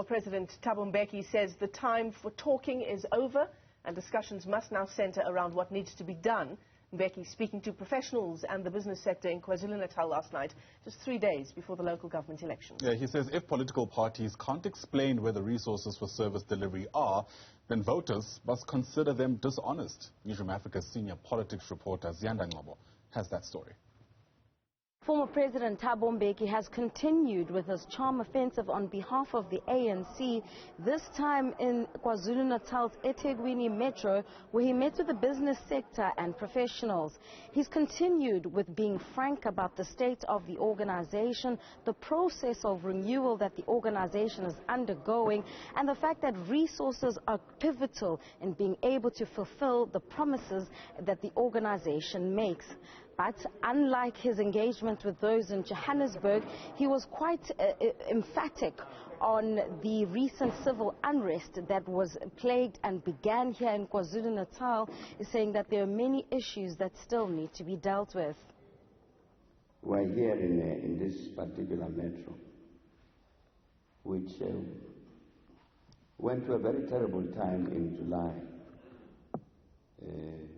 Former President Thabo Mbeki says the time for talking is over and discussions must now centre around what needs to be done. Mbeki speaking to professionals and the business sector in KwaZulu-Natal last night, just 3 days before the local government elections. Yeah, he says if political parties can't explain where the resources for service delivery are, then voters must consider them dishonest. Newzroom Africa's senior politics reporter Ziyanda Ngcobo has that story. Former President Thabo Mbeki has continued with his charm offensive on behalf of the ANC, this time in KwaZulu-Natal's eThekwini Metro, where he met with the business sector and professionals. He's continued with being frank about the state of the organization, the process of renewal that the organization is undergoing, and the fact that resources are pivotal in being able to fulfill the promises that the organization makes. But unlike his engagement with those in Johannesburg, he was quite emphatic on the recent civil unrest that was plagued and began here in KwaZulu-Natal, saying that there are many issues that still need to be dealt with. We're here in this particular metro, which went through a very terrible time in July,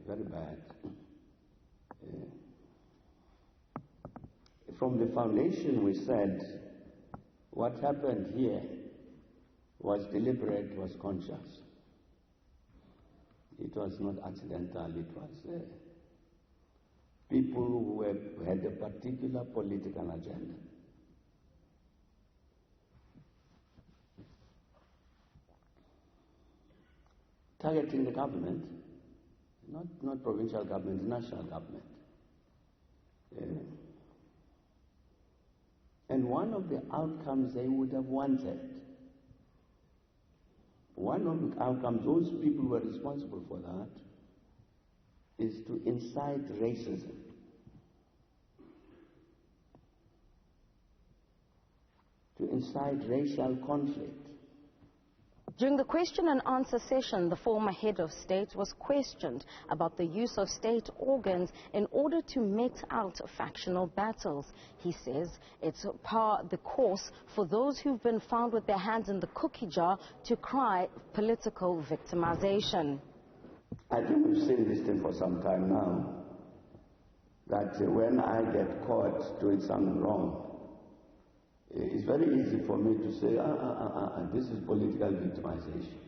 very bad. From the foundation, we said what happened here was deliberate, was conscious. It was not accidental, it was people who had a particular political agenda. Targeting the government, not provincial government, national government. And one of the outcomes they would have wanted, one of the outcomes, those people who are responsible for that, is to incite racism. To incite racial conflict. During the question and answer session, the former head of state was questioned about the use of state organs in order to mete out factional battles. He says it's par the course for those who've been found with their hands in the cookie jar to cry political victimization. I think we've seen this thing for some time now, that when I get caught doing something wrong, it's very easy for me to say, this is political victimization.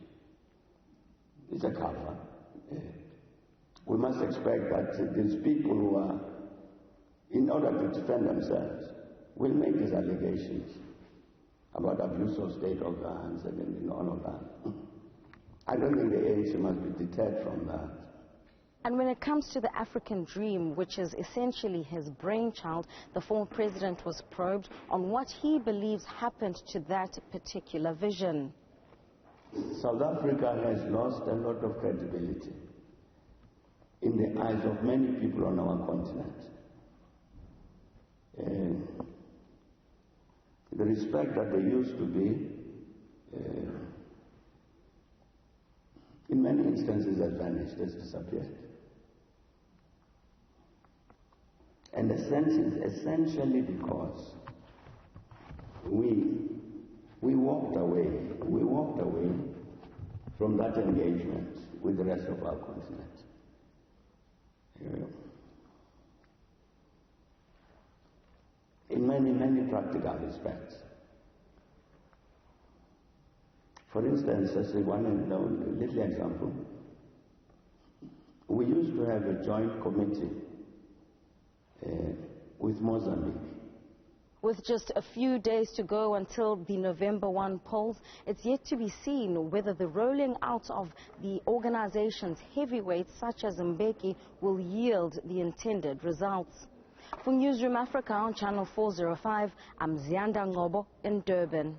It's a cover. We must expect that these people who are, in order to defend themselves, will make these allegations about abuse of state organs and all of that. I don't think the ANC must be deterred from that. And when it comes to the African dream, which is essentially his brainchild, the former president was probed on what he believes happened to that particular vision. South Africa has lost a lot of credibility in the eyes of many people on our continent. The respect that they used to be, in many instances has vanished, has disappeared. And essentially because we walked away from that engagement with the rest of our continent. In many practical respects. For instance, as one little example, we used to have a joint committee with Mozambique. With just a few days to go until the November 1 polls, it's yet to be seen whether the rolling out of the organization's heavyweights such as Mbeki will yield the intended results. For Newzroom Afrika on Channel 405, I'm Ziyanda Ngcobo in Durban.